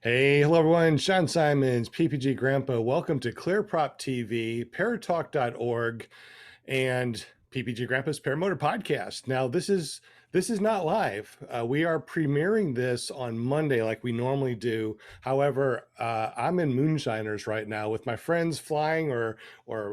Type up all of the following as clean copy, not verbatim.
Hey, hello everyone. Sean Simons, PPG Grandpa. Welcome to ClearProp TV, paratalk.org, and PPG Grandpa's Paramotor Podcast. Now, this is not live. We are premiering this on Monday, like we normally do. However, I'm in Moonshiners right now with my friends flying, or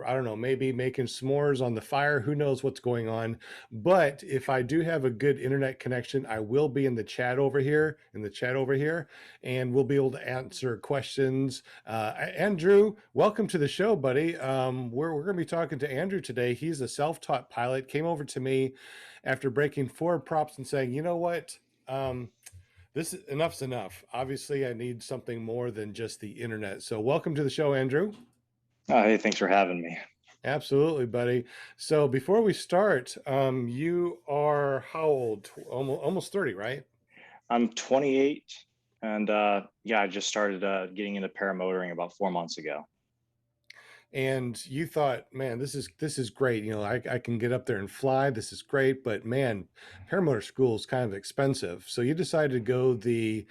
I don't know, maybe making s'mores on the fire. Who knows what's going on? But if I do have a good internet connection, I will be in the chat over here, and we'll be able to answer questions. Andrew, welcome to the show, buddy. We're going to be talking to Andrew today. He's a self-taught pilot, came over to me after breaking four props and saying, you know what? This is enough's enough. Obviously, I need something more than just the internet. So welcome to the show, Andrew. Hey, thanks for having me. Absolutely, buddy. So before we start, you are how old? Almost 30, right? I'm 28, and yeah, I just started getting into paramotoring about 4 months ago. And you thought, man, this is great. You know, I can get up there and fly. This is great, but man, paramotor school is kind of expensive. So you decided to go the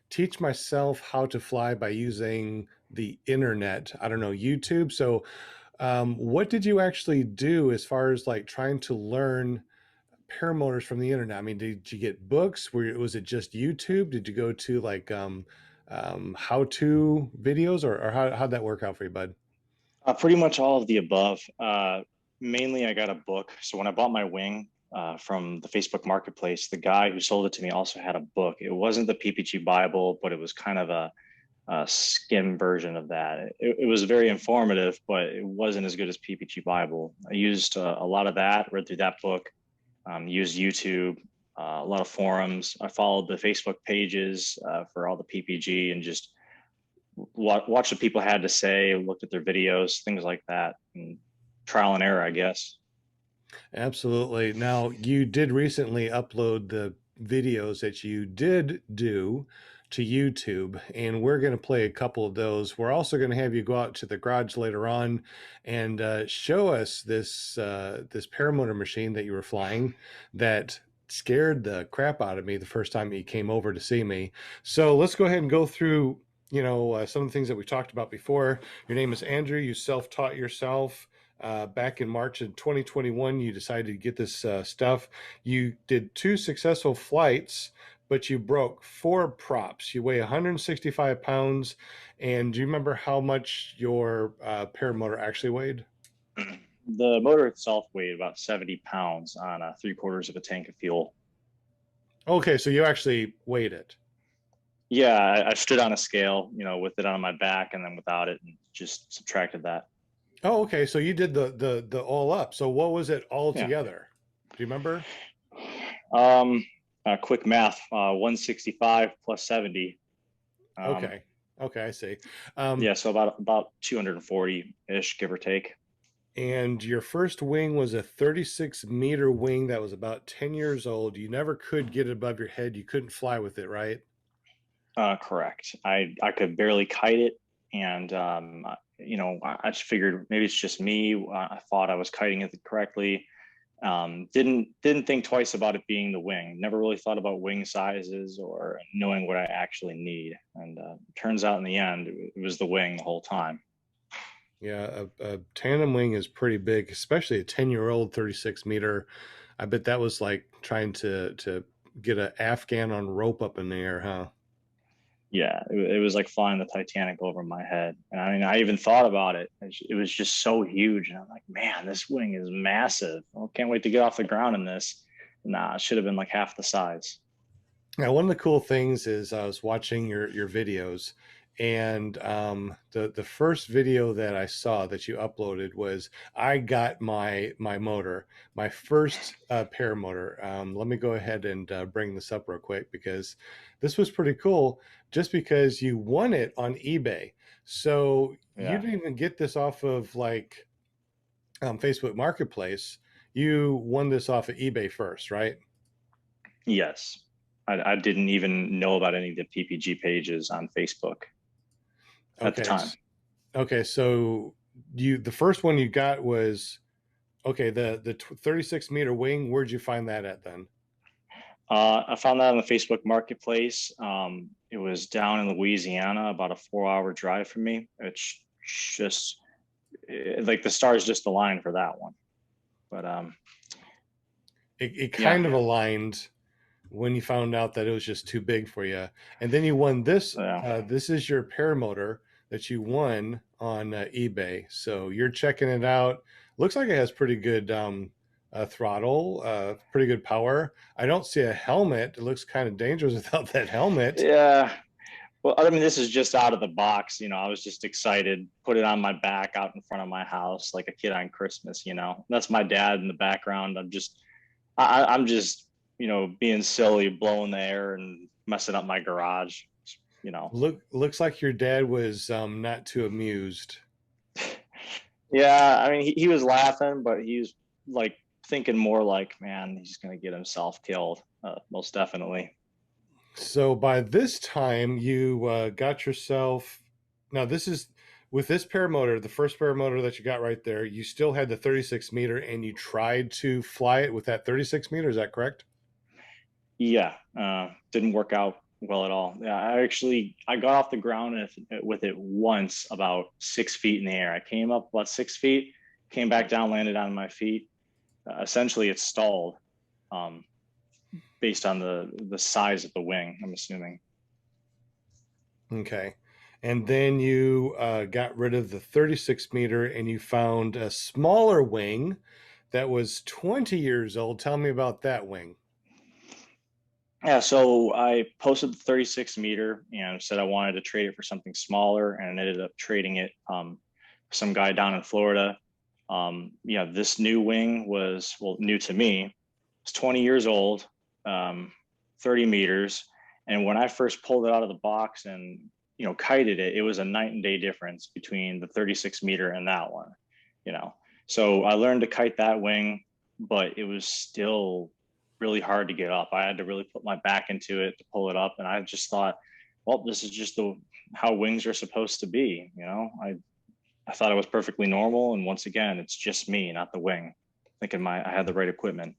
teach myself how to fly by using the internet. I don't know, YouTube. So what did you actually do as far as like trying to learn paramotors from the internet? I mean, did you get books? Was it just YouTube? Did you go to like how-to videos, or how'd that work out for you, bud? Pretty much all of the above. Mainly, I got a book. So when I bought my wing from the Facebook Marketplace, the guy who sold it to me also had a book. It wasn't the PPG Bible, but it was kind of a skim version of that. It was very informative, but it wasn't as good as PPG Bible. I used a lot of that, read through that book, used YouTube, a lot of forums. I followed the Facebook pages for all the PPG and just watch what people had to say, looked at their videos, things like that, and trial and error, I guess. Absolutely. Now, you did recently upload the videos that you did do to YouTube, and we're going to play a couple of those. We're also going to have you go out to the garage later on and show us this paramotor machine that you were flying that scared the crap out of me the first time you came over to see me. So let's go ahead and go through, some of the things that we talked about before. Your name is Andrew. You self-taught yourself. Back in March of 2021, you decided to get this stuff. You did two successful flights, but you broke four props. You weigh 165 pounds. And do you remember how much your paramotor actually weighed? The motor itself weighed about 70 pounds on 3/4 of a tank of fuel. Okay, so you actually weighed it. Yeah, I stood on a scale, with it on my back and then without it, and just subtracted that. Oh, okay. So you did the all up. So what was it all Yeah. together? Do you remember? Um, quick math: 165 plus 70. Um, Okay. Okay, I see. yeah, so about 240 ish, give or take. And your first wing was a 36-meter wing that was about 10 years old. You never could get it above your head. You couldn't fly with it, right? Correct. I could barely kite it, and I just figured maybe it's just me. I thought I was kiting it correctly. Didn't think twice about it being the wing. Never really thought about wing sizes or knowing what I actually need. And turns out in the end, it was the wing the whole time. Yeah, a tandem wing is pretty big, especially a 10-year-old 36-meter. I bet that was like trying to get an Afghan on rope up in the air, huh? Yeah, it was like flying the Titanic over my head. And I mean, I even thought about it. It was just so huge. And I'm like, man, this wing is massive. I can't wait to get off the ground in this. Nah, it should have been like half the size. Now, one of the cool things is I was watching your videos, and the first video that I saw that you uploaded was I got my motor, my first paramotor. Let me go ahead and bring this up real quick because this was pretty cool. Just because you won it on eBay, so you Yeah. didn't even get this off of like Facebook Marketplace. You won this off of eBay first, right? Yes. I didn't even know about any of the PPG pages on Facebook at the Okay. time. Okay, so the first one you got was okay, the 36-meter wing. Where'd you find that at then? I found that on the Facebook Marketplace. It was down in Louisiana, about a 4 hour drive from me. It's just like the stars just aligned for that one. But It yeah, kind of aligned when you found out that it was just too big for you. And then you won this. yeah, This is your paramotor that you won on eBay. So you're checking it out. Looks like it has pretty good throttle, pretty good power. I don't see a helmet. It looks kind of dangerous without that helmet. yeah. Well, I mean, this is just out of the box. I was just excited, put it on my back out in front of my house like a kid on Christmas. That's my dad in the background. I'm just, being silly, blowing the air and messing up my garage. You know, Looks like your dad was not too amused. yeah. I mean, he was laughing, but he was like thinking more like, man, he's gonna get himself killed. Most definitely. So by this time, you got yourself. Now this is with this paramotor, the first paramotor that you got right there. You still had the 36 meter, and you tried to fly it with that 36 meter. Is that correct? Yeah, didn't work out well at all. Yeah, I got off the ground with it once about 6 feet in the air. I came up about 6 feet, came back down, landed on my feet. Essentially, it stalled, um, based on the size of the wing. I'm assuming. Okay. And then you got rid of the 36 meter, and you found a smaller wing that was 20 years old. Tell me about that wing. Yeah, so I posted the 36 meter and said I wanted to trade it for something smaller, and ended up trading it, some guy down in Florida. Yeah, this new wing was, well, new to me. It's 20 years old, 30 meters. And when I first pulled it out of the box and, kited it, it was a night and day difference between the 36 meter and that one, you know. So I learned to kite that wing, but it was still really hard to get up. I had to really put my back into it to pull it up. And I just thought, well, this is just how wings are supposed to be. I thought it was perfectly normal. And once again, it's just me, not the wing, thinking I had the right equipment.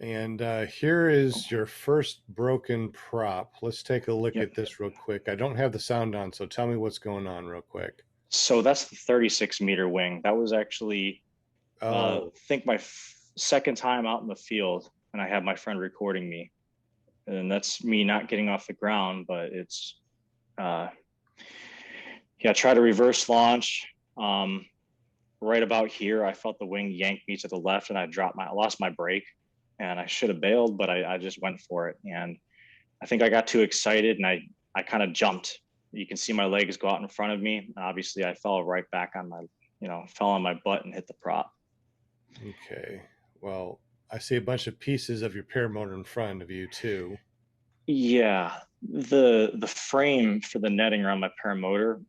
And here is your first broken prop. Let's take a look Yep. at this real quick. I don't have the sound on, so tell me what's going on real quick. So that's the 36 meter wing. That was actually, I Oh, think, my second time out in the field, and I had my friend recording me. And that's me not getting off the ground, but it's, uh, yeah, try to reverse launch. Right about here, I felt the wing yank me to the left, and I lost my brake, and I should have bailed, but I just went for it. And I think I got too excited, and I kind of jumped. You can see my legs go out in front of me. And obviously, I fell right back on fell on my butt and hit the prop. okay. Well, I see a bunch of pieces of your paramotor in front of you too. Yeah, the frame for the netting around my paramotor,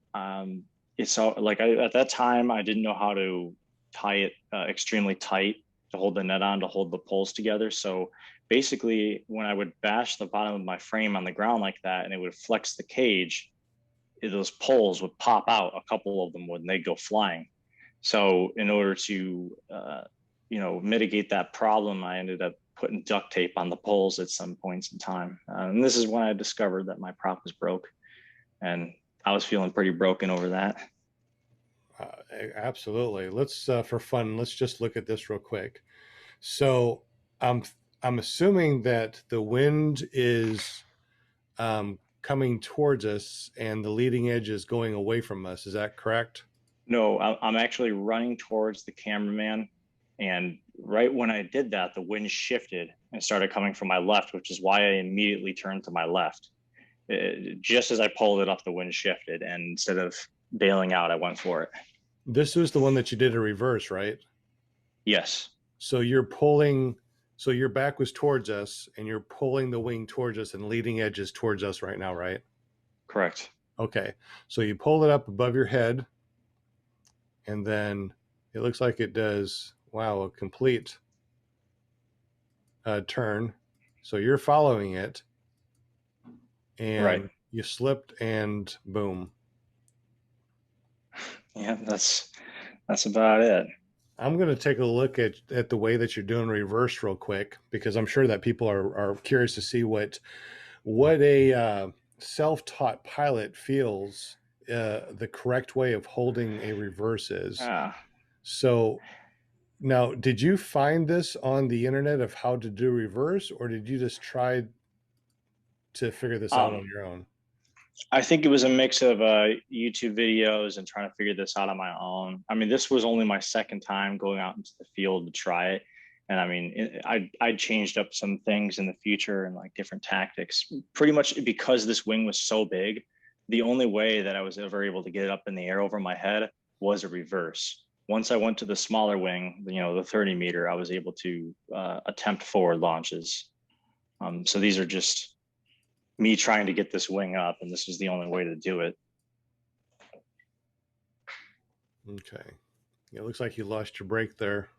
it's all like, at that time I didn't know how to tie it extremely tight to hold the net on, to hold the poles together. So basically, when I would bash the bottom of my frame on the ground like that, and it would flex the cage, those poles would pop out. A couple of them would, and they'd go flying. So in order to mitigate that problem, I ended up putting duct tape on the poles at some points in time. And this is when I discovered that my prop was broke, and I was feeling pretty broken over that. Uh, Absolutely. Let's for fun. Let's just look at this real quick. So I'm I'm assuming that the wind is coming towards us, and the leading edge is going away from us. Is that correct? No, I'm actually running towards the cameraman. And right when I did that, the wind shifted and started coming from my left, which is why I immediately turned to my left. Just as I pulled it up, the wind shifted. And instead of bailing out, I went for it. This was the one that you did a reverse, right? Yes, So you're pulling, so your back was towards us, and you're pulling the wing towards us, and leading edge is towards us right now, right? correct. Okay. So you pull it up above your head, and then it looks like it does, wow, a complete turn. So you're following it, Right. and you slipped, and boom. Yeah, that's about it. I'm going to take a look at the way that you're doing reverse real quick, because I'm sure that people are curious to see what a self-taught pilot feels the correct way of holding a reverse is. Ah, So now, did you find this on the internet of how to do reverse, or did you just try to figure this out on um, your own? I think it was a mix of YouTube videos and trying to figure this out on my own. I mean, this was only my second time going out into the field to try it. And I mean, I changed up some things in the future and like different tactics, pretty much because this wing was so big. The only way that I was ever able to get it up in the air over my head was a reverse. Once I went to the smaller wing, the 30 meter, I was able to attempt forward launches. So these are just me trying to get this wing up, and this was the only way to do it. Okay. It looks like you lost your brake there.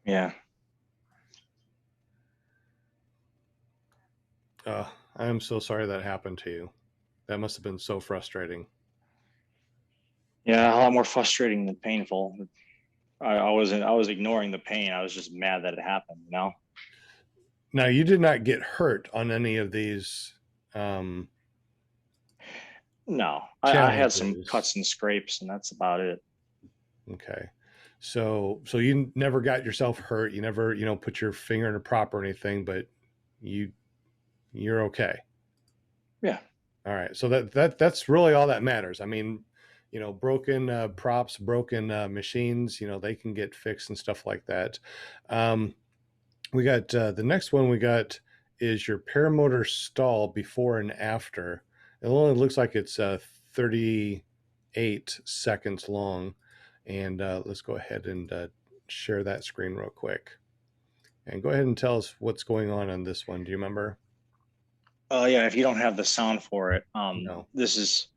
Yeah. I am so sorry that happened to you. That must have been so frustrating. Yeah, a lot more frustrating than painful. I was ignoring the pain. I was just mad that it happened. Now, you did not get hurt on any of these um, No, I had some challenges. cuts and scrapes, and that's about it. Okay. So you never got yourself hurt. You never, put your finger in a prop or anything, but you you're okay. Yeah. All right. So that's really all that matters. I mean, broken props, broken machines, they can get fixed and stuff like that. Um, we got the next one we got is your paramotor stall before and after. It only looks like it's 38 seconds long. And let's go ahead and share that screen real quick. And go ahead and tell us what's going on this one. Do you remember? Yeah. If you don't have the sound for it, No. this is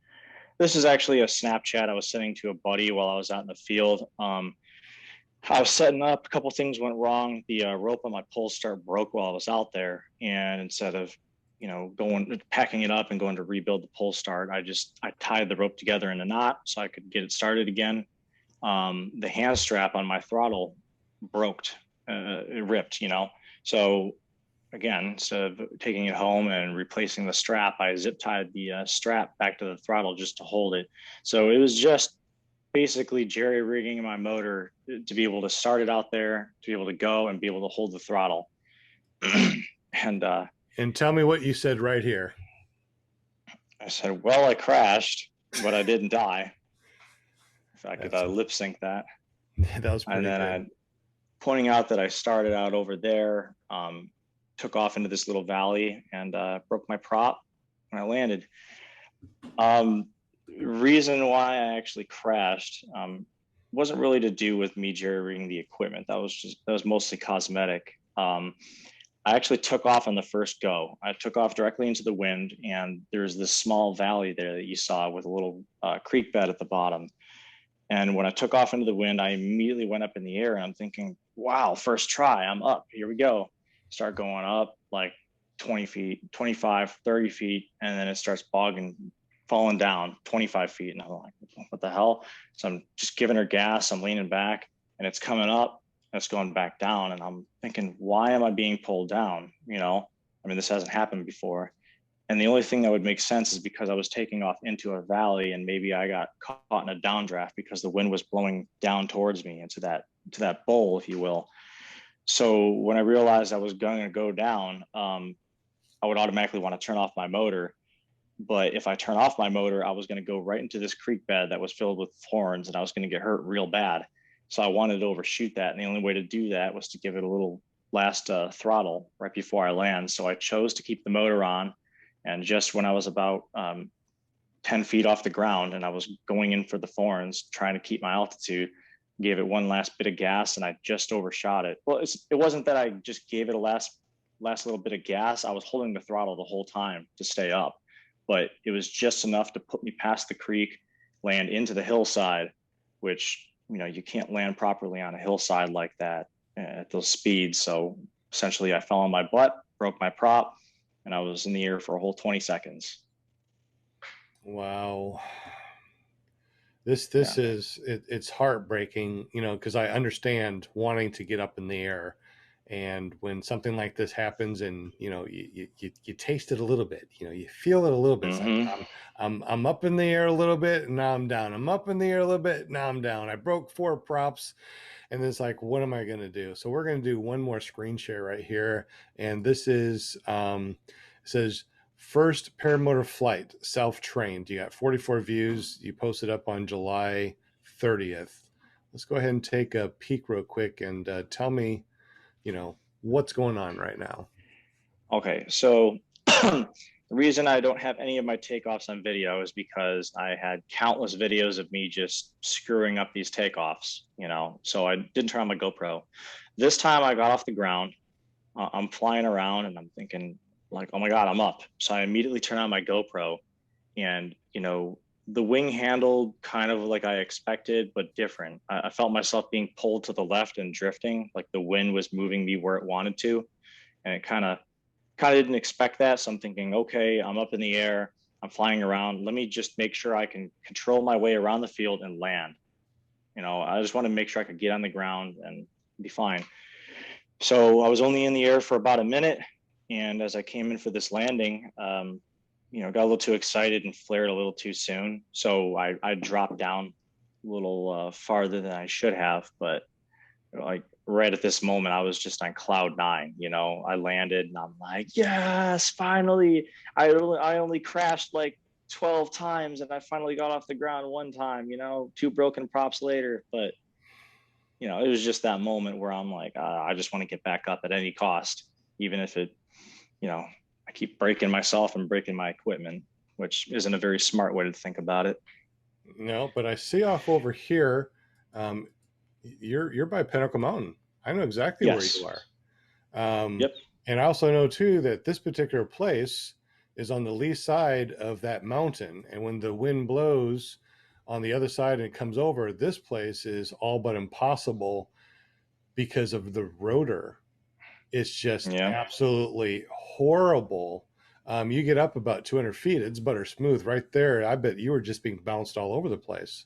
actually a Snapchat I was sending to a buddy while I was out in the field. I was setting up. A couple things went wrong. The rope on my pole start broke while I was out there, and instead of going packing it up and going to rebuild the pole start, I tied the rope together in a knot so I could get it started again. The hand strap on my throttle broke. It ripped. So again, instead of taking it home and replacing the strap, I zip tied the strap back to the throttle just to hold it. So it was just basically jerry rigging my motor to be able to start it out there, to be able to go and be able to hold the throttle. and And tell me what you said right here. I said, well, I crashed, but I didn't die. If I could That's lip sync that. that was And pretty then good. I pointing out that I started out over there, took off into this little valley and broke my prop when I landed. Reason why I actually crashed wasn't really to do with me jerry rigging the equipment. That was mostly cosmetic. I actually took off on the first go. I took off directly into the wind, and there's this small valley there that you saw with a little creek bed at the bottom. And when I took off into the wind, I immediately went up in the air, and I'm thinking, wow, first try, I'm up. Here we go. Start going up like 20 feet, 25, 30 feet, and then it starts bogging, falling down 25 feet. And I'm like, what the hell? So I'm just giving her gas. I'm leaning back, and it's coming up, and it's going back down. And I'm thinking, why am I being pulled down? I mean, this hasn't happened before. And the only thing that would make sense is because I was taking off into a valley, and maybe I got caught in a downdraft because the wind was blowing down towards me into that bowl, if you will. So when I realized I was going to go down, I would automatically want to turn off my motor. But if I turn off my motor, I was going to go right into this creek bed that was filled with thorns, and I was going to get hurt real bad. So I wanted to overshoot that, and the only way to do that was to give it a little last throttle right before I land. So I chose to keep the motor on, and just when I was about 10 feet off the ground and I was going in for the thorns, trying to keep my altitude, gave it one last bit of gas, and I just overshot it. Well, it wasn't that I just gave it a last little bit of gas. I was holding the throttle the whole time to stay up, but it was just enough to put me past the creek, land into the hillside, which you can't land properly on a hillside like that at those speeds. So essentially, I fell on my butt, broke my prop, and I was in the air for a whole 20 seconds. Wow. This Yeah. is it's heartbreaking, you know, because I understand wanting to get up in the air, and when something like this happens, and you know, you taste it a little bit, you know, you feel it a little bit. It's like Hmm. I'm up in the air a little bit, and now I'm down. I'm up in the air a little bit, now I'm down. I broke 4 props, and it's like, what am I going to do? So we're going to do one more screen share right here, and this is it says first paramotor flight self-trained. You got 44 views. You posted up on July 30th. Let's go ahead and take a peek real quick and tell me, you know, what's going on right now. Okay, so the reason I don't have any of my takeoffs on video is because I had countless videos of me just screwing up these takeoffs, you know, so I didn't turn on my GoPro. This time I got off the ground. I'm flying around and I'm thinking, like, oh my God, I'm up. So I immediately turn on my GoPro, and, you know, the wing handled kind of like I expected, but different. I felt myself being pulled to the left and drifting, like the wind was moving me where it wanted to. And it kind of didn't expect that. So I'm thinking, okay, I'm up in the air, I'm flying around. Let me just make sure I can control my way around the field and land. You know, I just want to make sure I could get on the ground and be fine. So I was only in the air for about a minute. And as I came in for this landing, you know, got a little too excited and flared a little too soon. So I dropped down a little farther than I should have. But like right at this moment, I was just on cloud nine. You know, I landed and I'm like, yes, finally. I only crashed like 12 times and I finally got off the ground one time, you know, 2 broken props later. But, you know, it was just that moment where I'm like, I just want to get back up at any cost, even if it, you know, I keep breaking myself and breaking my equipment, which isn't a very smart way to think about it. No, but I see off over here, um, you're by Pinnacle Mountain. I know exactly where you Yes. are. Um, Yep. and I also know too that this particular place is on the lee side of that mountain. And when the wind blows on the other side and it comes over, this place is all but impossible because of the rotor. It's just Yeah. absolutely horrible. You get up about 200 feet, it's butter smooth right there. I bet you were just being bounced all over the place.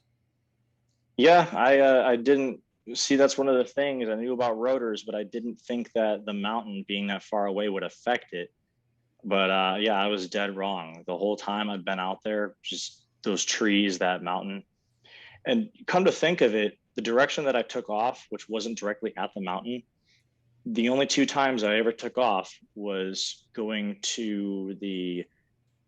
Yeah, I didn't see, that's one of the things I knew about rotors, but I didn't think that the mountain being that far away would affect it. But yeah, I was dead wrong. The whole time I've been out there, just those trees, that mountain. And come to think of it, the direction that I took off, which wasn't directly at the mountain, the only 2 times I ever took off was going to the,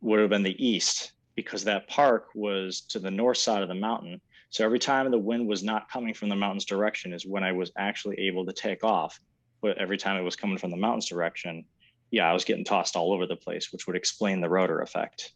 would have been the east, because that park was to the north side of the mountain. So every time the wind was not coming from the mountain's direction is when I was actually able to take off. But every time it was coming from the mountain's direction, yeah, I was getting tossed all over the place, which would explain the rotor effect.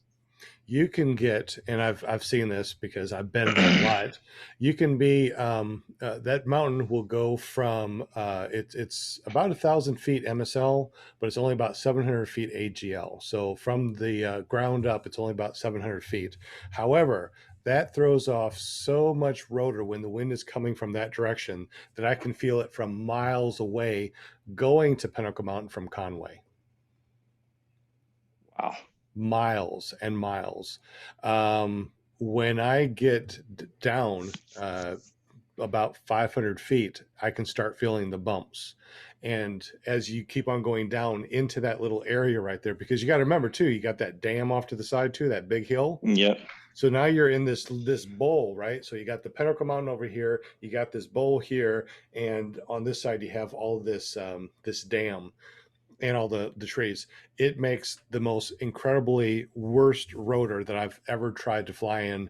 You can get, and I've seen this because I've been there a lot. You can be that mountain will go from it's about 1,000 feet MSL, but it's only about 700 feet AGL. So from the ground up, it's only about 700 feet. However, that throws off so much rotor when the wind is coming from that direction that I can feel it from miles away going to Pinnacle Mountain from Conway. Wow. Miles and miles. When I get down about 500 feet, I can start feeling the bumps. And as you keep on going down into that little area right there, because you got to remember too, you got that dam off to the side too, that big hill. Yep. So now you're in this bowl, right? So you got the Pinnacle Mountain over here, you got this bowl here, and on this side you have all this this dam and all the trees. It makes the most incredibly worst rotor that I've ever tried to fly in,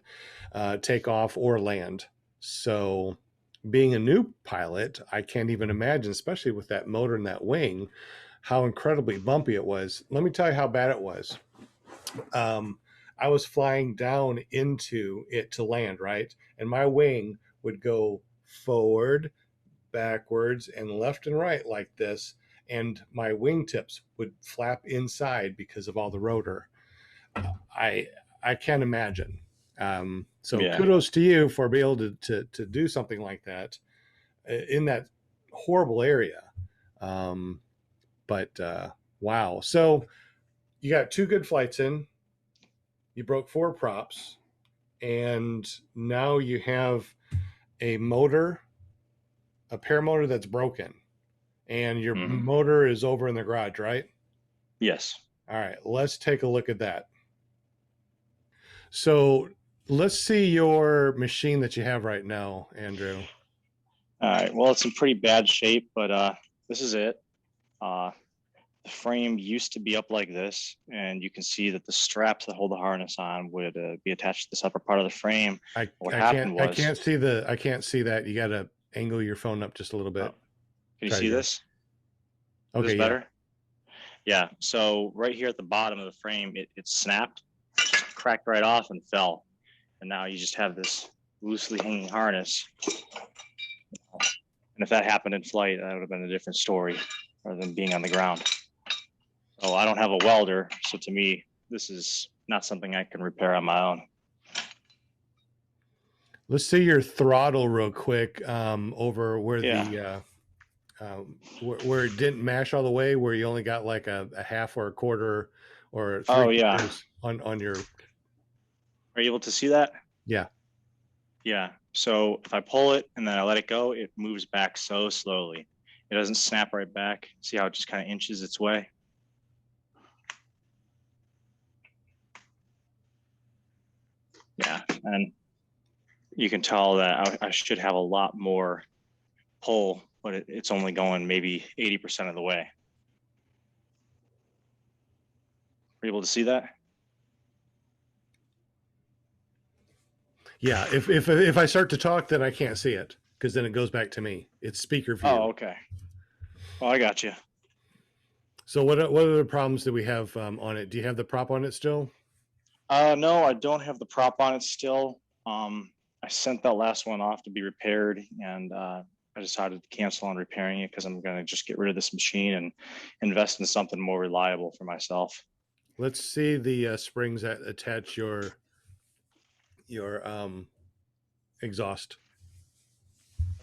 take off or land. So being a new pilot, I can't even imagine, especially with that motor and that wing, how incredibly bumpy it was. Let me tell you how bad it was. Um, I was flying down into it to land, right? And my wing would go forward, backwards, and left and right like this, and my wingtips would flap inside because of all the rotor. I I can't imagine. So Yeah. kudos to you for being able to do something like that in that horrible area. Um, but wow. So you got 2 good flights in. You broke 4 props. and now you have a motor, a paramotor that's broken, and your Hmm. motor is over in the garage, right? Yes. All right, let's take a look at that. So let's see your machine that you have right now, Andrew. All right. Well, it's in pretty bad shape, but this is it. Uh, the frame used to be up like this, and you can see that the straps that hold the harness on would be attached to this upper part of the frame. What I can't happened I was, can't see the I can't see that. You got to angle your phone up just a little oh, bit. can you Try it see again. this? Is this Okay, yeah. better? Yeah. So right here at the bottom of the frame, it snapped, cracked right off, and fell. And now you just have this loosely hanging harness. And if that happened in flight, that would have been a different story rather than being on the ground. So I don't have a welder. So to me, this is not something I can repair on my own. Let's see your throttle real quick over where Yeah. where it didn't mash all the way, where you only got like a half or a quarter or three Oh, yeah. quarters on your. Are you able to see that? Yeah. Yeah. So if I pull it and then I let it go, it moves back so slowly. It doesn't snap right back. See how it just kind of inches its way? Yeah. And you can tell that I should have a lot more pull, but it's only going maybe 80% of the way. Are you able to see that? Yeah, if I start to talk, then I can't see it because then it goes back to me. It's speaker Oh, view. okay. Oh, I got you. So what other problems do we have on it? Do you have the prop on it still? No, I don't have the prop on it still. I sent that last one off to be repaired, and I decided to cancel on repairing it because I'm going to just get rid of this machine and invest in something more reliable for myself. Let's see the springs that attach your exhaust.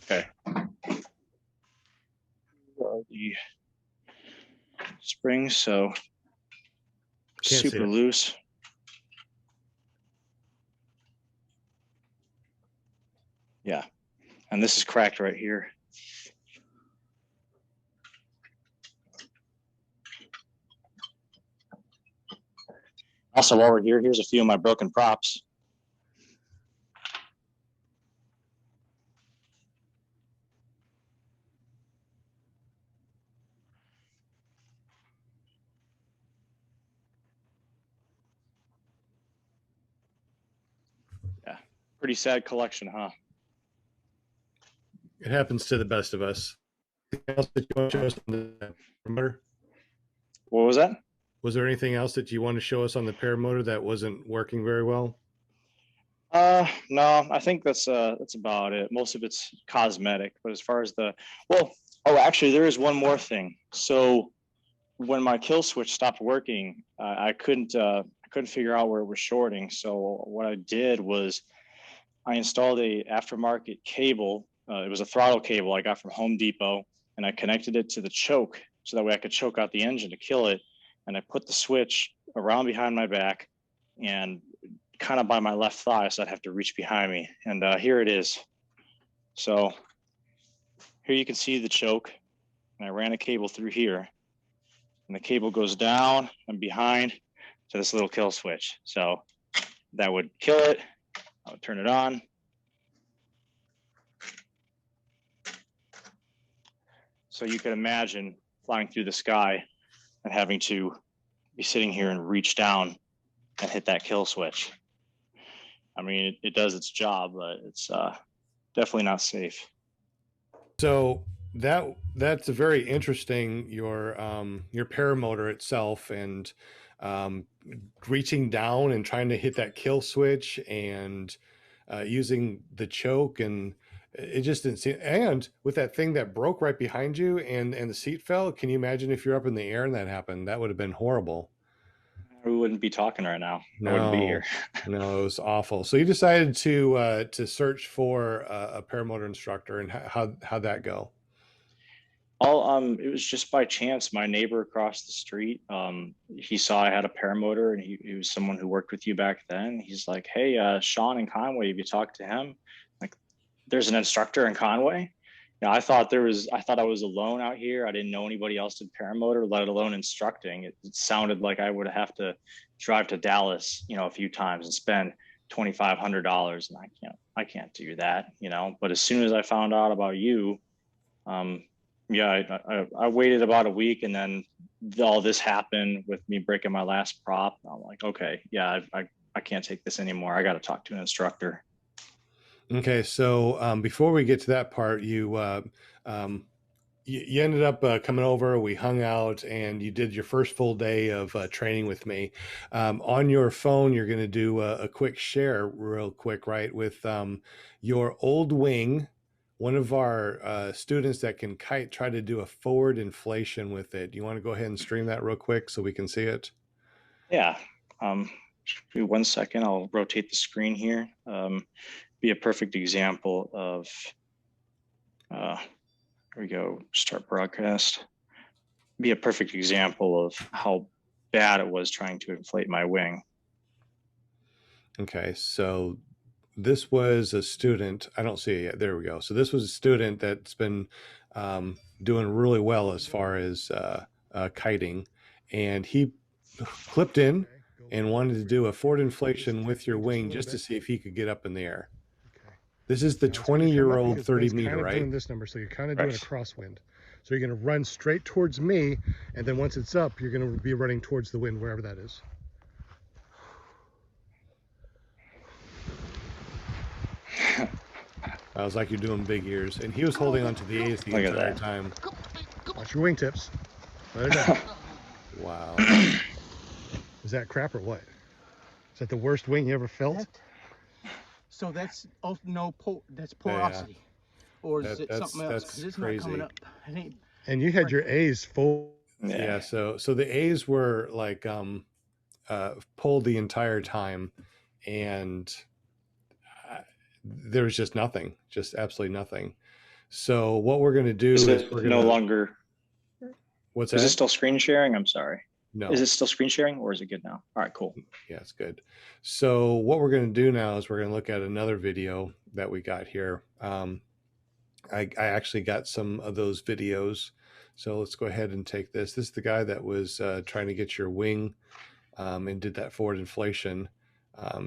Okay. The springs, so Can't see super it. loose. Yeah, and this is cracked right here. Also, while we're here, here's a few of my broken props. Yeah, pretty sad collection, huh? It happens to the best of us. Anything else that you want to show us on the paramotor? What was that? Was there anything else that you want to show us on the paramotor that wasn't working very well? No, I think that's about it. Most of it's cosmetic, but as far as well, oh, actually, there is one more thing. So when my kill switch stopped working, I couldn't figure out where it was shorting. So what I did was I installed a aftermarket cable. It was a throttle cable I got from Home Depot, and I connected it to the choke so that way I could choke out the engine to kill it. And I put the switch around behind my back and kind of by my left thigh, so I'd have to reach behind me. And here it is. So here you can see the choke, and I ran a cable through here, and the cable goes down and behind to this little kill switch. So that would kill it. I would turn it on. So you can imagine flying through the sky and having to be sitting here and reach down and hit that kill switch. I mean, it does its job, but it's definitely not safe. So that's a very interesting your paramotor itself and um, reaching down and trying to hit that kill switch and using the choke and it just didn't seem and with that thing that broke right behind you and the seat fell. Can you imagine if you're up in the air and that happened? That would have been horrible. We wouldn't be talking right now. I wouldn't be here. No, no, it was awful. So you decided to search for a paramotor instructor, and how'd that go? It was just by chance. My neighbor across the street, he saw I had a paramotor, and he was someone who worked with you back then. He's like, "Hey, Sean in Conway, have you talked to him?" Like, there's an instructor in Conway. Yeah, I thought I was alone out here. I didn't know anybody else did paramotor, let alone instructing. It sounded like I would have to drive to Dallas, a few times and spend $2,500, and I can't do that. But as soon as I found out about you, um, yeah, I waited about a week, and then all this happened with me breaking my last prop. I'm like, okay, yeah, I can't take this anymore. I got to talk to an instructor. Okay, so before we get to that part, um, you ended up coming over. We hung out, and you did your first full day of training with me. On your phone, you're going to do a quick share, real quick, right, with your old wing. One of our students that can kite tried to do a forward inflation with it. You want to go ahead and stream that real quick so we can see it? Yeah. Give me 1 second. I'll rotate the screen here. Be a perfect example of. Here we go. Start broadcast. Be a perfect example of how bad it was trying to inflate my wing. Okay, so this was a student. I don't see it yet. There we go. So this was a student that's been doing really well as far as kiting, and he clipped in and wanted to do a forward inflation with your wing just to see if he could get up in the air. This is the 20-year-old 30 meter, right? Doing this number, so you're kind of doing a Right. crosswind. So you're going to run straight towards me, and then once it's up, you're going to be running towards the wind, wherever that is. I was like, you're doing big ears, and he was holding onto the A's the Look at entire that. time. Watch your wingtips. Let it out. Wow. Is that crap or what? Is that the worst wing you ever felt? So that's that's porosity, or is it something else? That's 'Cause it's crazy. not coming up. It ain't. And you had your A's full. Yeah. So the A's were like pulled the entire time, and there was just nothing, just absolutely nothing. So what we're going to do Is is it we're no going to. longer? What's Is it that? still screen sharing? I'm sorry. No. Is it still screen sharing, or is it good now? All right, cool. Yeah, it's good. So what we're going to do now is we're going to look at another video that we got here. I actually got some of those videos. So let's go ahead and take this. This is the guy that was trying to get your wing and did that forward inflation.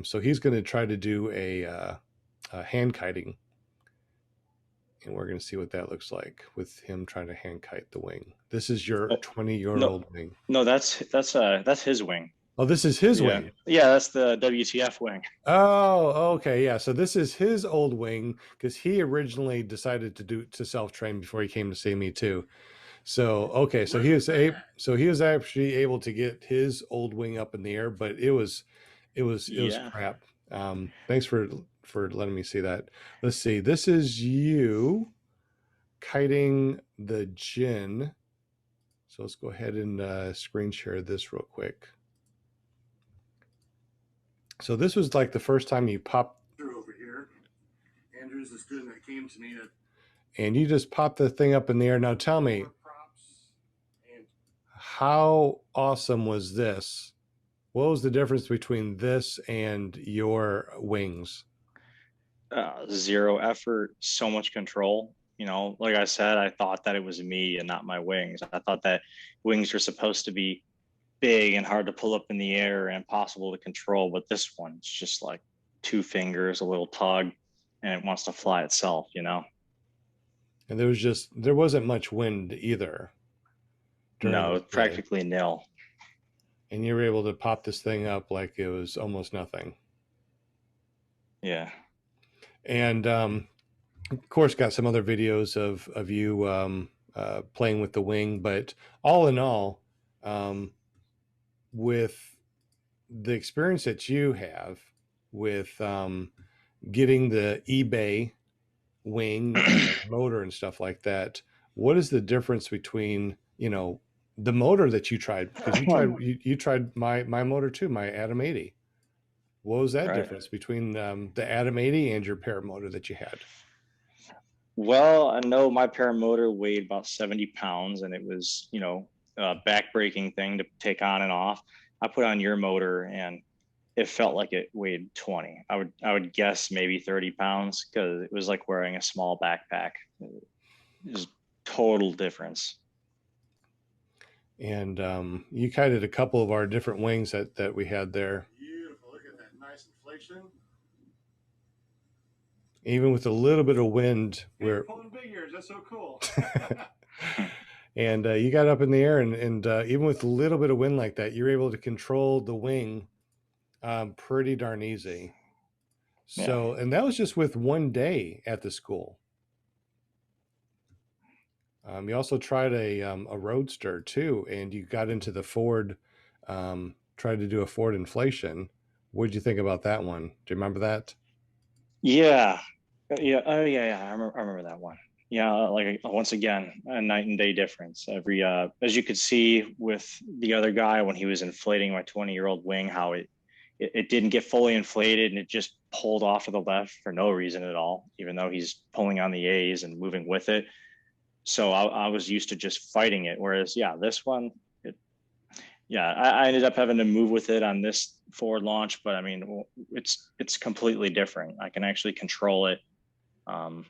So he's going to try to do a hand kiting. And we're going to see what that looks like with him trying to hand kite the wing. This is your 20-year-old wing. No, that's his wing. Oh, this is his wing. Yeah, that's the WTF wing. Oh, okay, yeah. So this is his old wing because he originally decided to self-train before he came to see me too. So okay, so he was actually able to get his old wing up in the air, but it was crap. Thanks for letting me see that. Let's see. This is you kiting the Jin. So let's go ahead and screen share this real quick. So this was like the first time you popped over here. Andrew's the student that came to me, and you just popped the thing up in the air. Now tell me, how awesome was this? What was the difference between this and your wings? Zero effort, so much control. Like I said, I thought that it was me and not my wings. I thought that wings were supposed to be big and hard to pull up in the air and impossible to control, but this one's just like 2 fingers, a little tug, and it wants to fly itself. And there wasn't much wind either. No, practically nil. And you were able to pop this thing up like it was almost nothing. Yeah. And of course, got some other videos of you playing with the wing, but all in all, with the experience that you have with getting the eBay wing motor and stuff like that, what is the difference between the motor that you tried? Because you tried my motor too, my Atom 80. What was that difference between the Atom 80 and your paramotor that you had? Well, I know my paramotor weighed about 70 pounds and it was, a back-breaking thing to take on and off. I put on your motor and it felt like it weighed 20. I would guess maybe 30 pounds because it was like wearing a small backpack. It was total difference. And you kited a couple of our different wings that we had there. Beautiful. Look at that nice inflation. Even with a little bit of wind, We're pulling big ears. That's so cool. and you got up in the air, and even with a little bit of wind like that, you're able to control the wing pretty darn easy. Yeah. So, and that was just with one day at the school. You also tried a roadster too, and you got into the Ford, tried to do a Ford inflation. What did you think about that one? Do you remember that? Yeah. Yeah. Oh, yeah. Yeah. I remember that one. Yeah. Like once again, a night and day difference. As you could see with the other guy when he was inflating my 20-year-old wing, how it didn't get fully inflated and it just pulled off to the left for no reason at all, even though he's pulling on the A's and moving with it. So I was used to just fighting it. Whereas, yeah, this one, yeah, I ended up having to move with it on this forward launch, but I mean, it's completely different. I can actually control it. Um,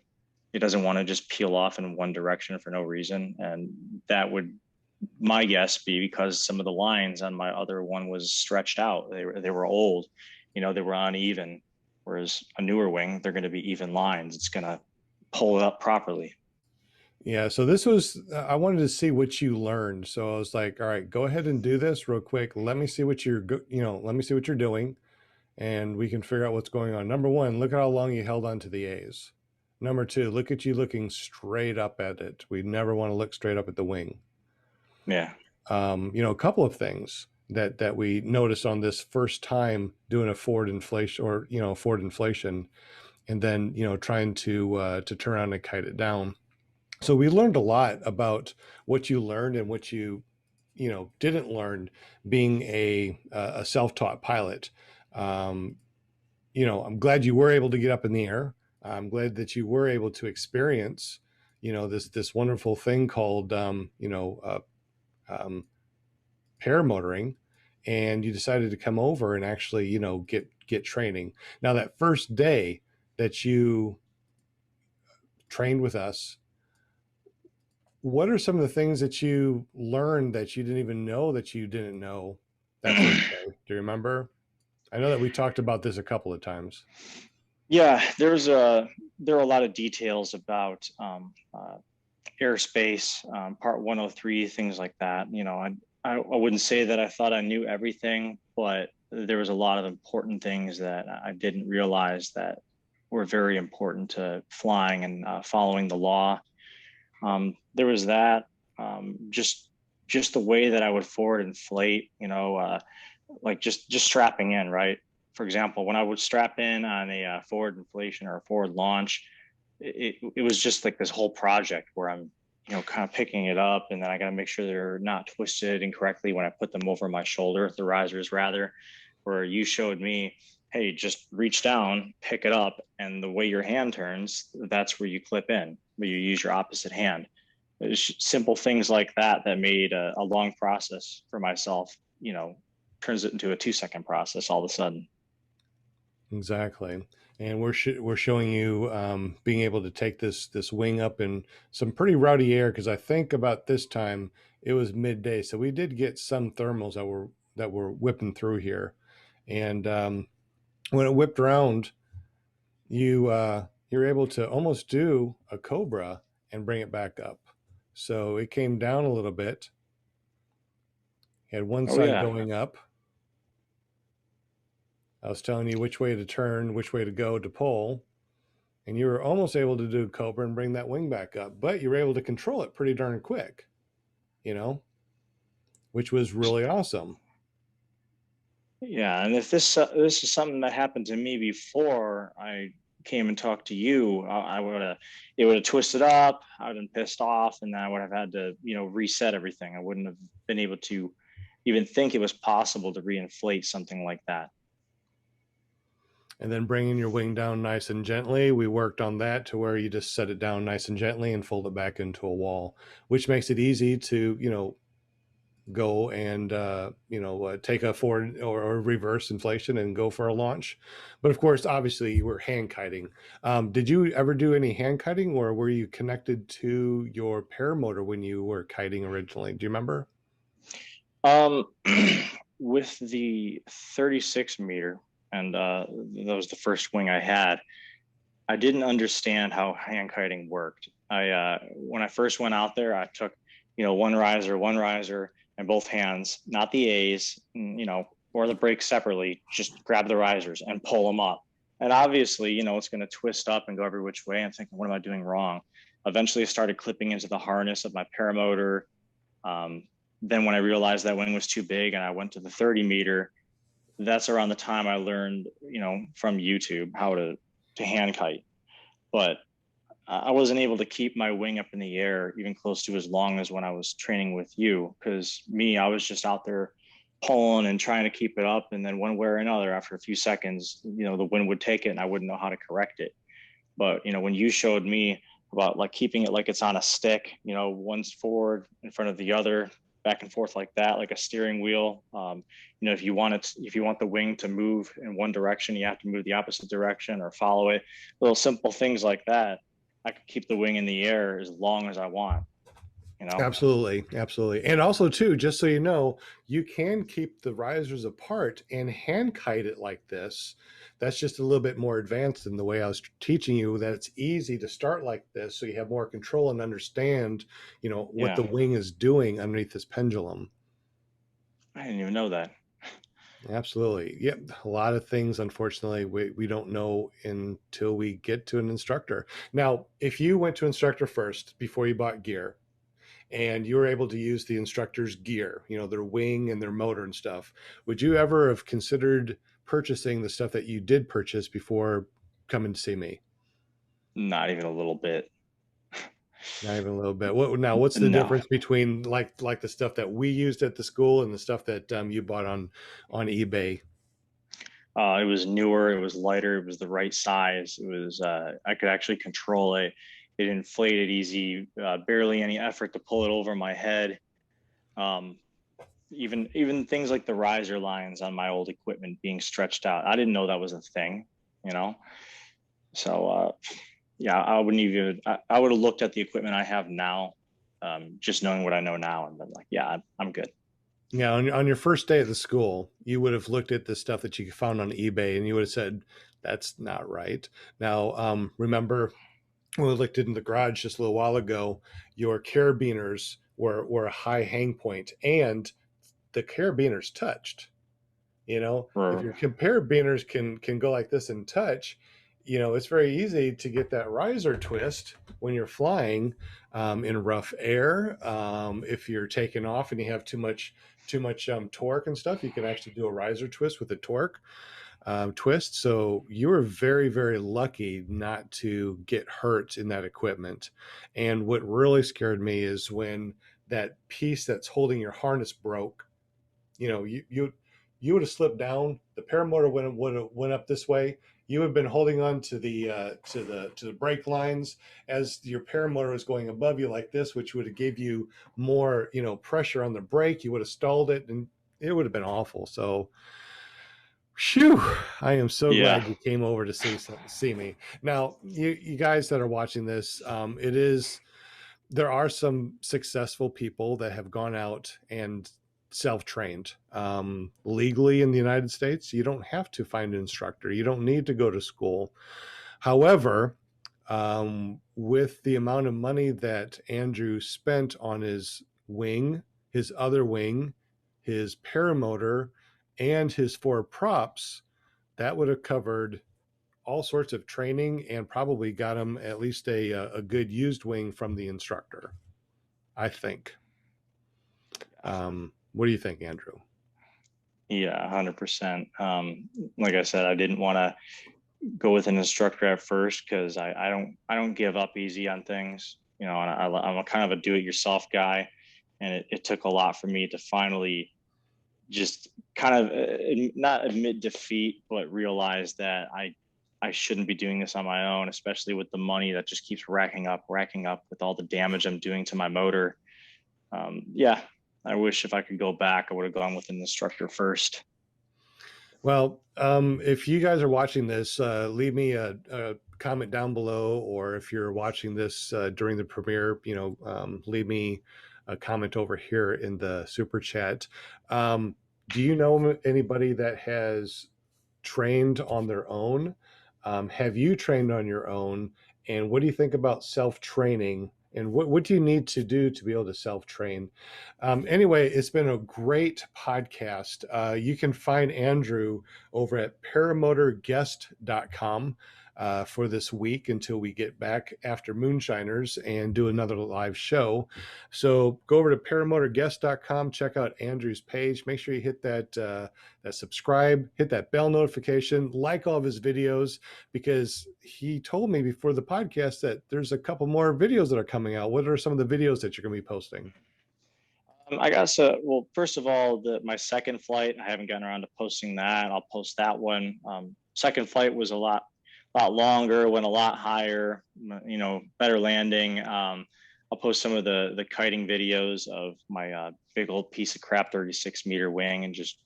it doesn't want to just peel off in one direction for no reason, and that would, my guess, be because some of the lines on my other one was stretched out. They were old, they were uneven. Whereas a newer wing, they're going to be even lines. It's going to pull it up properly. Yeah, so this was, I wanted to see what you learned. So I was like, all right, go ahead and do this real quick. Let me see what let me see what you're doing and we can figure out what's going on. Number one, look at how long you held on to the A's. Number two, look at you looking straight up at it. We never want to look straight up at the wing. Yeah. A couple of things that we noticed on this first time doing a Ford inflation Ford inflation, and then, trying to turn on and kite it down. So we learned a lot about what you learned and what you didn't learn being a self-taught pilot. Um, I'm glad you were able to get up in the air. I'm glad that you were able to experience, this wonderful thing called, um, paramotoring, and you decided to come over and actually, get training. Now that first day that you trained with us, what are some of the things that you learned that you didn't even know that you didn't know that first day? Do you remember? I know that we talked about this a couple of times. Yeah, there are a lot of details about airspace, Part 103, things like that. I wouldn't say that I thought I knew everything, but there was a lot of important things that I didn't realize that were very important to flying and following the law. There was that, just the way that I would forward inflate, like just strapping in, right? For example, when I would strap in on a forward inflation or a forward launch, it was just like this whole project where I'm, kind of picking it up, and then I got to make sure they're not twisted incorrectly when I put them over my shoulder, the risers rather, where you showed me, hey, just reach down, pick it up, and the way your hand turns, that's where you clip in, where you use your opposite hand. It's simple things like that that made a long process for myself, turns it into a 2-second process all of a sudden. Exactly. And we're showing you being able to take this wing up in some pretty rowdy air, because I think about this time it was midday, so we did get some thermals that were whipping through here. And when it whipped around, you're able to almost do a cobra and bring it back up. So it came down a little bit. Had one Oh side yeah. going up. I was telling you which way to turn, which way to go to pull, and you were almost able to do cobra and bring that wing back up, but you were able to control it pretty darn quick, you know, which was really awesome. Yeah, and if this is something that happened to me before I came and talked to you, I would have, it would have twisted up. I would have been pissed off, and then I would have had to, reset everything. I wouldn't have been able to even think it was possible to reinflate something like that. and then bringing your wing down nice and gently. We worked on that to where you just set it down nice and gently and fold it back into a wall, which makes it easy to, go and take a forward or reverse inflation and go for a launch. But of course, obviously, you were hand kiting. Did you ever do any hand kiting, or were you connected to your paramotor when you were kiting originally? Do you remember? With the 36 meter, and that was the first wing I had, I didn't understand how hand kiting worked. When I first went out there, I took, one riser, and both hands, not the A's, or the brakes separately, just grab the risers and pull them up. And obviously, it's going to twist up and go every which way. I'm thinking, what am I doing wrong? Eventually, I started clipping into the harness of my paramotor. Then when I realized that wing was too big and I went to the 30 meter, that's around the time I learned, from YouTube how to hand kite. But I wasn't able to keep my wing up in the air even close to as long as when I was training with you, because I was just out there pulling and trying to keep it up. And then one way or another, after a few seconds, the wind would take it and I wouldn't know how to correct it. But, when you showed me about like keeping it like it's on a stick, one's forward in front of the other, back and forth like that, like a steering wheel. If you want the wing to move in one direction, you have to move the opposite direction or follow it. Little simple things like that. I could keep the wing in the air as long as I want. Absolutely, absolutely. And also too, just so you know, you can keep the risers apart and hand kite it like this. That's just a little bit more advanced than the way I was teaching you. That it's easy to start like this, so you have more control and understand, what the wing is doing underneath this pendulum. I didn't even know that. Absolutely. Yep. A lot of things, unfortunately, we don't know until we get to an instructor. Now, if you went to instructor first before you bought gear, and you were able to use the instructor's gear, their wing and their motor and stuff, would you ever have considered purchasing the stuff that you did purchase before coming to see me? Not even a little bit. Not even a little bit. What's the No. difference between like the stuff that we used at the school and the stuff that you bought on eBay? It was newer, it was lighter, it was the right size. It was I could actually control it. It inflated easy, barely any effort to pull it over my head. Even things like the riser lines on my old equipment being stretched out, I didn't know that was a thing, So yeah, I wouldn't even. I would have looked at the equipment I have now, just knowing what I know now, and been like, yeah, I'm good. Yeah, on your first day at the school, you would have looked at the stuff that you found on eBay and you would have said, that's not right. Now, remember when we looked in the garage just a little while ago, your carabiners were a high hang point and the carabiners touched. If your carabiners can go like this and touch, it's very easy to get that riser twist when you're flying in rough air. If you're taking off and you have too much torque and stuff, you can actually do a riser twist with a torque twist. So you were very, very lucky not to get hurt in that equipment. And what really scared me is when that piece that's holding your harness broke. You would have slipped down. The paramotor would have went up this way. You have been holding on to the brake lines as your paramotor was going above you like this, which would have gave you more pressure on the brake. You would have stalled it, and it would have been awful. So, phew! I am so glad you came over to see me. Now, you guys that are watching this, there are some successful people that have gone out and self-trained legally in the United States. You don't have to find an instructor. You don't need to go to school. However, with the amount of money that Andrew spent on his wing, his other wing, his paramotor, and his 4 props, that would have covered all sorts of training and probably got him at least a good used wing from the instructor, I think. What do you think, Andrew? Yeah, 100%. Like I said, I didn't want to go with an instructor at first because I don't give up easy on things, and I'm a kind of a do-it-yourself guy, and it took a lot for me to finally just kind of not admit defeat, but realize that I shouldn't be doing this on my own, especially with the money that just keeps racking up with all the damage I'm doing to my motor. Yeah, I wish if I could go back, I would have gone with an instructor first. Well, if you guys are watching this, leave me a comment down below, or if you're watching this during the premiere, leave me a comment over here in the super chat. Do you know anybody that has trained on their own? Have you trained on your own? And what do you think about self-training? And what do you need to do to be able to self-train? Anyway, it's been a great podcast. You can find Andrew over at paramotorguest.com for this week until we get back after Moonshiners and do another live show. So go over to paramotorguest.com, check out Andrew's page. Make sure you hit that subscribe, hit that bell notification, like all of his videos, because he told me before the podcast that there's a couple more videos that are coming out. What are some of the videos that you're going to be posting? I guess, well, first of all, my second flight, I haven't gotten around to posting that. I'll post that one. Second flight was a lot longer, went a lot higher, better landing. I'll post some of the kiting videos of my big old piece of crap 36-meter wing, and just,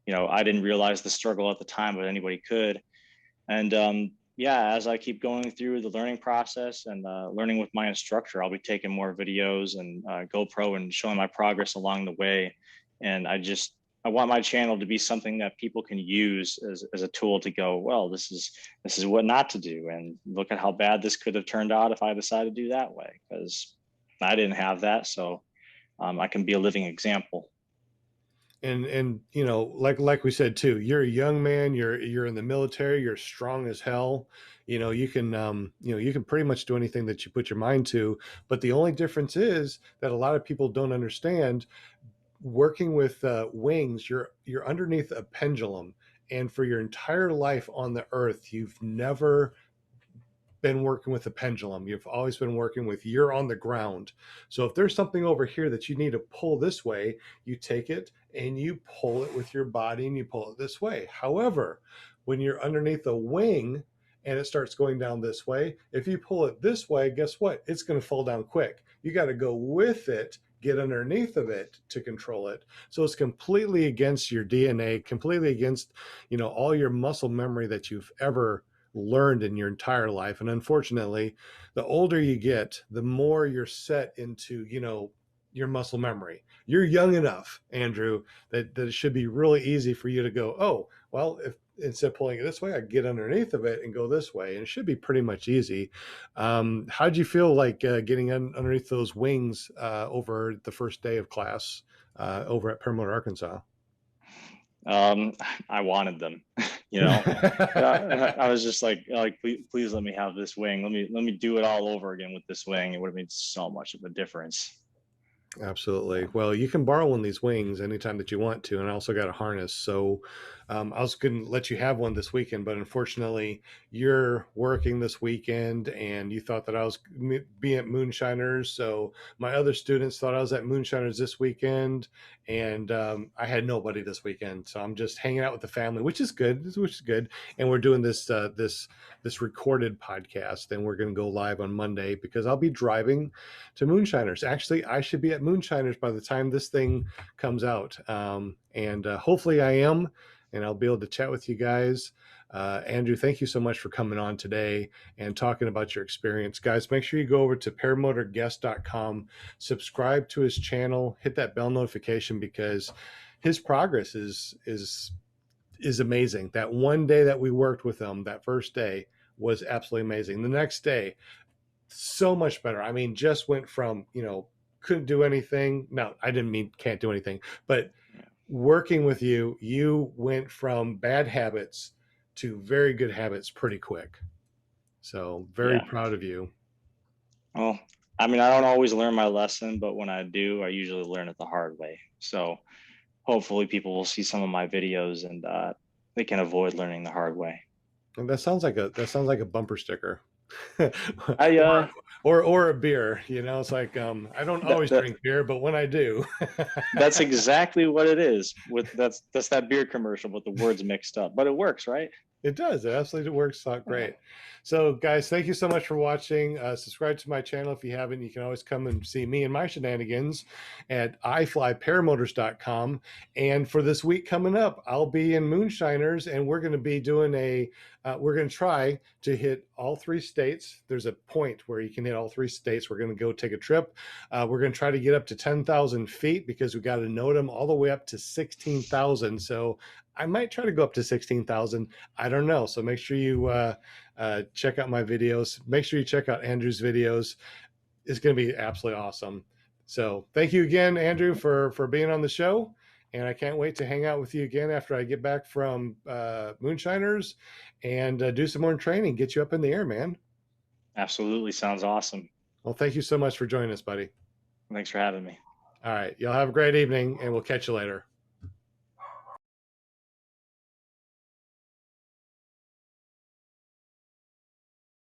I didn't realize the struggle at the time, but anybody could. And yeah, as I keep going through the learning process and learning with my instructor, I'll be taking more videos and GoPro and showing my progress along the way. And I want my channel to be something that people can use as a tool to go, well, this is what not to do. And look at how bad this could have turned out if I decided to do that way, because I didn't have that. So I can be a living example. And like we said too, you're a young man, you're in the military, you're strong as hell. You can you can pretty much do anything that you put your mind to. But the only difference is that a lot of people don't understand, working with wings, you're underneath a pendulum, and for your entire life on the earth, you've never been working with a pendulum. You've always been working with, you're on the ground. So if there's something over here that you need to pull this way, you take it and you pull it with your body and you pull it this way. However, when you're underneath a wing and it starts going down this way, if you pull it this way, guess what? It's going to fall down quick. You got to go with it, get underneath of it to control it. So it's completely against your DNA, completely against, all your muscle memory that you've ever learned in your entire life. And unfortunately, the older you get, the more you're set into, your muscle memory. You're young enough, Andrew, that it should be really easy for you to go, oh, well, if instead of pulling it this way, I get underneath of it and go this way. And it should be pretty much easy. How'd you feel like getting underneath those wings over the first day of class over at Paramotor, Arkansas? I wanted them, I was just like, please let me have this wing. Let me do it all over again with this wing. It would have made so much of a difference. Absolutely. Well, you can borrow one of these wings anytime that you want to, and I also got a harness. So I was going to let you have one this weekend, but unfortunately, you're working this weekend, and you thought that I was being at Moonshiners. So my other students thought I was at Moonshiners this weekend, and I had nobody this weekend. So I'm just hanging out with the family, which is good. And we're doing this recorded podcast, and we're going to go live on Monday because I'll be driving to Moonshiners. Actually, I should be at Moonshiners by the time this thing comes out. And hopefully I am, and I'll be able to chat with you guys. Andrew, thank you so much for coming on today and talking about your experience. Guys, make sure you go over to paramotorguest.com, subscribe to his channel, hit that bell notification, because his progress is amazing. That one day that we worked with him, that first day, was absolutely amazing. The next day, so much better. I mean, just went from, couldn't do anything. No, I didn't mean can't do anything, but working with you, you went from bad habits to very good habits pretty quick. So very proud of you. Well, I mean, I don't always learn my lesson, but when I do, I usually learn it the hard way. So hopefully people will see some of my videos and they can avoid learning the hard way. And that sounds like a bumper sticker. I or a beer, you know. It's like I don't always that drink beer, but when I do. that's exactly what it is. With that's that beer commercial, but the words mixed up. But it works, right? It does. It absolutely works out great. So, guys, thank you so much for watching. Subscribe to my channel if you haven't. You can always come and see me and my shenanigans at iflyparamotors.com. And for this week coming up, I'll be in Moonshiners, and we're going to be doing we're going to try to hit all 3 states. There's a point where you can hit all 3 states. We're going to go take a trip. We're going to try to get up to 10,000 feet because we got to note them all the way up to 16,000. So I might try to go up to 16,000. I don't know. So make sure you check out my videos. Make sure you check out Andrew's videos. It's going to be absolutely awesome. So thank you again, Andrew, for being on the show. And I can't wait to hang out with you again after I get back from Moonshiners and do some more training, get you up in the air, man. Absolutely. Sounds awesome. Well, thank you so much for joining us, buddy. Thanks for having me. All right. Y'all have a great evening, and we'll catch you later.